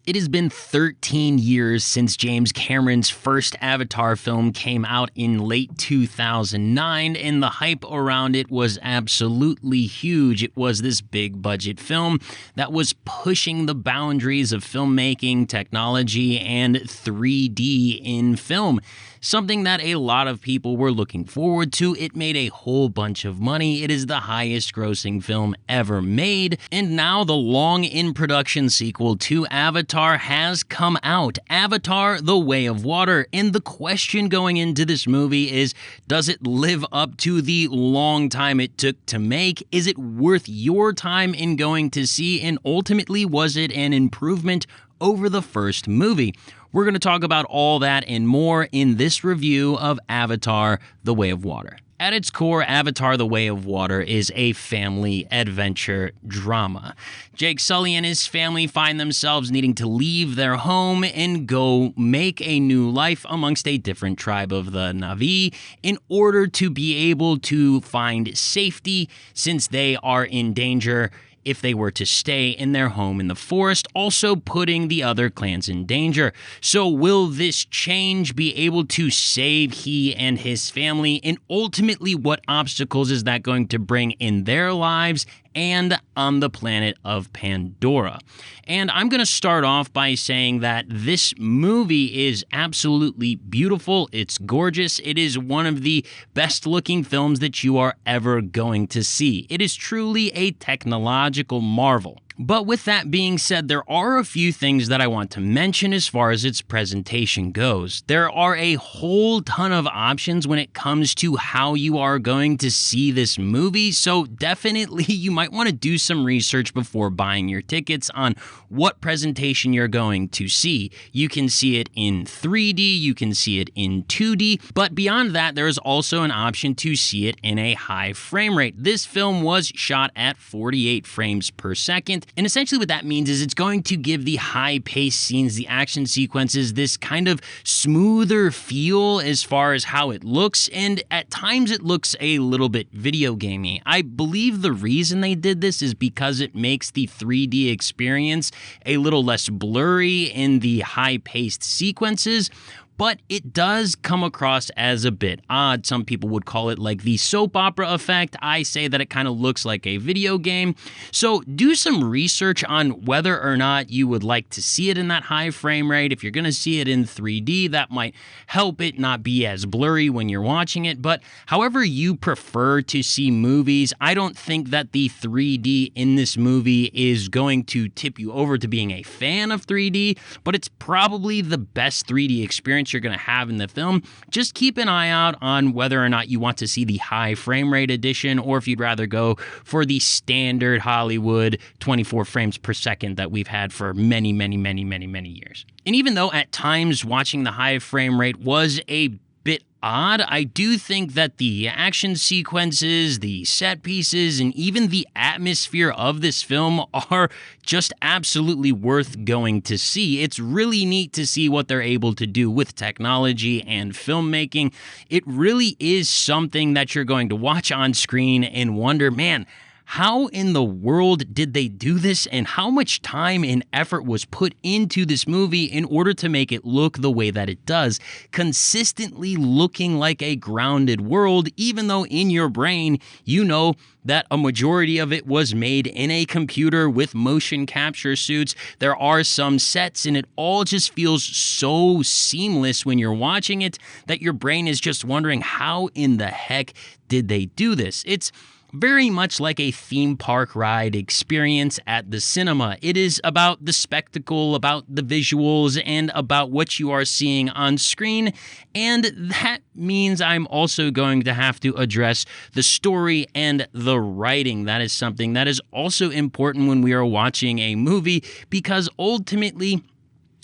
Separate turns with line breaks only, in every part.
It has been 13 years since James Cameron's first Avatar film came out in late 2009, and the hype around it was absolutely huge. It was this big budget film that was pushing the boundaries of filmmaking, technology, and 3D in film. Something that a lot of people were looking forward to. It made a whole bunch of money. It is the highest grossing film ever made. And now the long in production sequel to Avatar has come out. Avatar: The Way of Water. And the question going into this movie is, does it live up to the long time it took to make? Is it worth your time in going to see? And ultimately, was it an improvement over the first movie? We're going to talk about all that and more in this review of Avatar: The Way of Water. At its core, Avatar: The Way of Water is a family adventure drama. Jake Sully and his family find themselves needing to leave their home and go make a new life amongst a different tribe of the Na'vi in order to be able to find safety, since they are in danger if they were to stay in their home in the forest, also putting the other clans in danger. So will this change be able to save he and his family? And ultimately, what obstacles is that going to bring in their lives and on the planet of Pandora? And I'm going to start off by saying that this movie is absolutely beautiful. It's gorgeous. It is one of the best looking films that you are ever going to see. It is truly a technological marvel. But with that being said, there are a few things that I want to mention as far as its presentation goes. There are a whole ton of options when it comes to how you are going to see this movie, so definitely you might want to do some research before buying your tickets on what presentation you're going to see. You can see it in 3D, you can see it in 2D, but beyond that, there is also an option to see it in a high frame rate. This film was shot at 48 frames per second. And essentially what that means is it's going to give the high-paced scenes, the action sequences, this kind of smoother feel as far as how it looks, and at times it looks a little bit video gamey. I believe the reason they did this is because it makes the 3D experience a little less blurry in the high-paced sequences, but it does come across as a bit odd. Some people would call it like the soap opera effect. I say that it kind of looks like a video game. So do some research on whether or not you would like to see it in that high frame rate. If you're going to see it in 3D, that might help it not be as blurry when you're watching it. But however you prefer to see movies, I don't think that the 3D in this movie is going to tip you over to being a fan of 3D, but it's probably the best 3D experience you're going to have in the film. Just keep an eye out on whether or not you want to see the high frame rate edition, or if you'd rather go for the standard Hollywood 24 frames per second that we've had for many years. And even though at times watching the high frame rate was a bit odd, I do think that the action sequences, the set pieces, and even the atmosphere of this film are just absolutely worth going to see. It's really neat to see what they're able to do with technology and filmmaking. It really is something that you're going to watch on screen and wonder, man, how in the world did they do this, and how much time and effort was put into this movie in order to make it look the way that it does, consistently looking like a grounded world, even though in your brain you know that a majority of it was made in a computer with motion capture suits. There are some sets, and it all just feels so seamless when you're watching it that your brain is just wondering, how in the heck did they do this? It's very much like a theme park ride experience at the cinema. It is about the spectacle, about the visuals, and about what you are seeing on screen. And that means I'm also going to have to address the story and the writing. That is something that is also important when we are watching a movie, because ultimately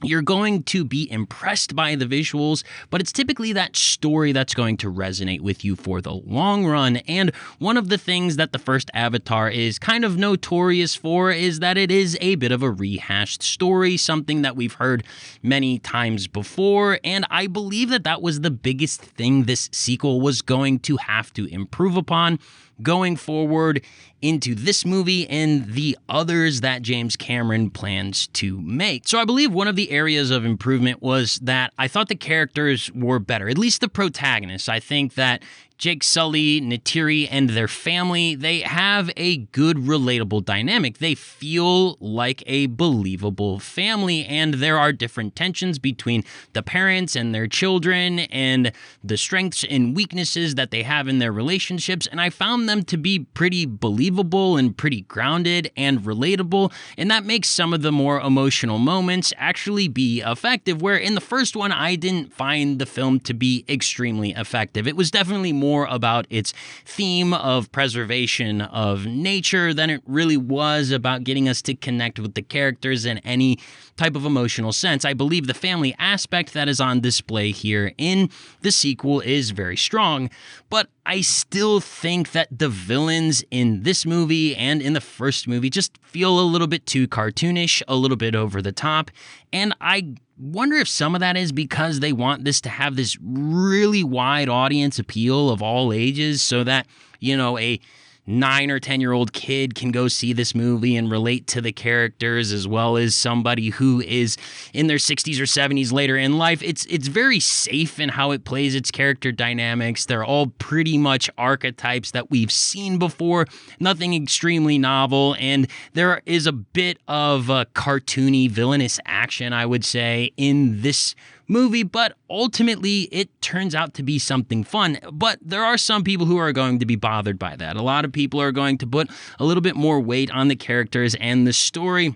you're going to be impressed by the visuals, but it's typically that story that's going to resonate with you for the long run. And one of the things that the first Avatar is kind of notorious for is that it is a bit of a rehashed story, something that we've heard many times before. And I believe that that was the biggest thing this sequel was going to have to improve upon, going forward into this movie and the others that James Cameron plans to make. So I believe one of the areas of improvement was that I thought the characters were better, at least the protagonists. I think that Jake Sully, Neytiri, and their family, they have a good, relatable dynamic. They feel like a believable family, and there are different tensions between the parents and their children and the strengths and weaknesses that they have in their relationships, and I found them to be pretty believable and pretty grounded and relatable, and that makes some of the more emotional moments actually be effective, where in the first one, I didn't find the film to be extremely effective. It was definitely more about its theme of preservation of nature than it really was about getting us to connect with the characters in any type of emotional sense. I believe the family aspect that is on display here in the sequel is very strong, but I still think that the villains in this movie and in the first movie just feel a little bit too cartoonish, a little bit over the top, and I wonder if some of that is because they want this to have this really wide audience appeal of all ages so that, a 9 or 10-year-old kid can go see this movie and relate to the characters as well as somebody who is in their 60s or 70s later in life. It's very safe in how it plays its character dynamics. They're all pretty much archetypes that we've seen before, nothing extremely novel, and there is a bit of a cartoony, villainous action, I would say, in this movie, but ultimately it turns out to be something fun. But there are some people who are going to be bothered by that. A lot of people are going to put a little bit more weight on the characters and the story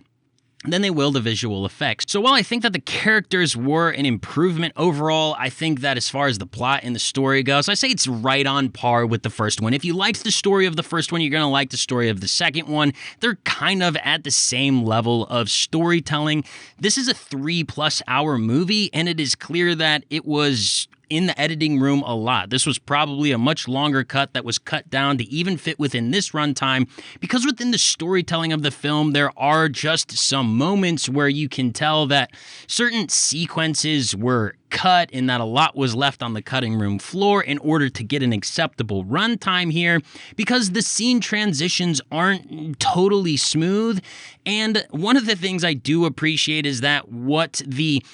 than they will the visual effects. So while I think that the characters were an improvement overall, I think that as far as the plot and the story goes, I say it's right on par with the first one. If you liked the story of the first one, you're going to like the story of the second one. They're kind of at the same level of storytelling. This is a 3+ hour movie, and it is clear that it was in the editing room a lot. This was probably a much longer cut that was cut down to even fit within this runtime, because within the storytelling of the film, there are just some moments where you can tell that certain sequences were cut and that a lot was left on the cutting room floor in order to get an acceptable runtime here, because the scene transitions aren't totally smooth. And one of the things I do appreciate is that what the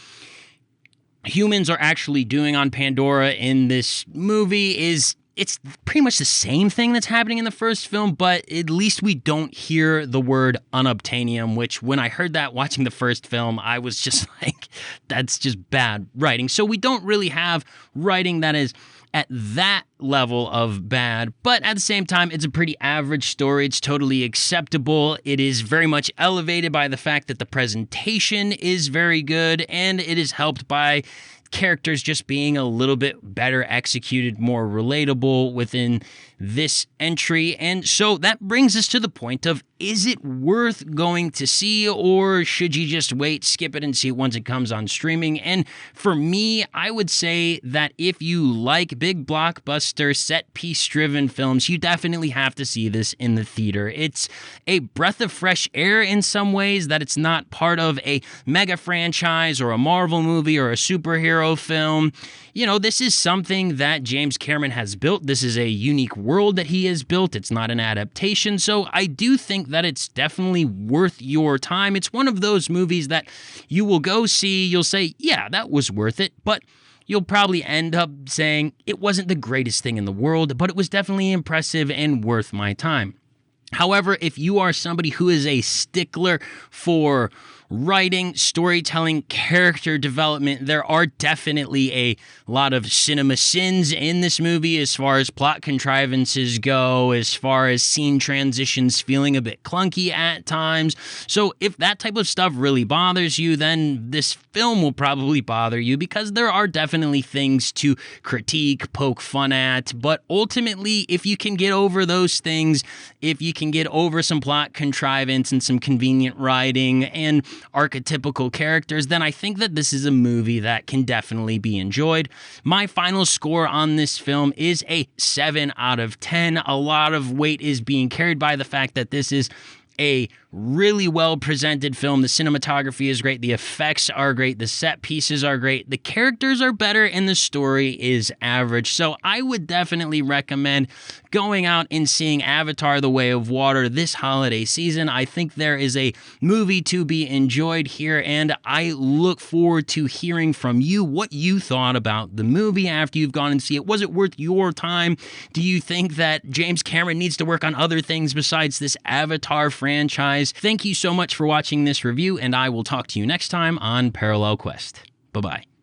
humans are actually doing on Pandora in this movie is it's pretty much the same thing that's happening in the first film, but at least we don't hear the word unobtainium, which when I heard that watching the first film, I was just like, that's just bad writing. So we don't really have writing that is at that level of bad, but at the same time, it's a pretty average story. It's totally acceptable. It is very much elevated by the fact that the presentation is very good, and it is helped by characters just being a little bit better executed, more relatable within this entry. And so that brings us to the point of, is it worth going to see, or should you just wait, skip it, and see it once it comes on streaming? And for me, I would say that if you like big blockbuster, set-piece-driven films, you definitely have to see this in the theater. It's a breath of fresh air in some ways, that it's not part of a mega franchise or a Marvel movie or a superhero film. This is something that James Cameron has built. This is a unique world that he has built. It's not an adaptation. So I do think that it's definitely worth your time. It's one of those movies that you will go see, you'll say, yeah, that was worth it, but you'll probably end up saying it wasn't the greatest thing in the world, but it was definitely impressive and worth my time. However, if you are somebody who is a stickler for writing, storytelling, character development, there are definitely a lot of cinema sins in this movie as far as plot contrivances go, as far as scene transitions feeling a bit clunky at times. So if that type of stuff really bothers you, then this film will probably bother you, because there are definitely things to critique, poke fun at, but ultimately, if you can get over those things, if you can get over some plot contrivance and some convenient writing and archetypical characters, then I think that this is a movie that can definitely be enjoyed. My final score on this film is a 7 out of 10. A lot of weight is being carried by the fact that this is a really well presented film. The cinematography is great. The effects are great. The set pieces are great. The characters are better and the story is average. So I would definitely recommend going out and seeing Avatar: The Way of Water this holiday season. I think there is a movie to be enjoyed here, and I look forward to hearing from you what you thought about the movie after you've gone and see it. Was it worth your time? Do you think that James Cameron needs to work on other things besides this Avatar franchise? Thank you so much for watching this review, and I will talk to you next time on Parallel Quest. Bye-bye.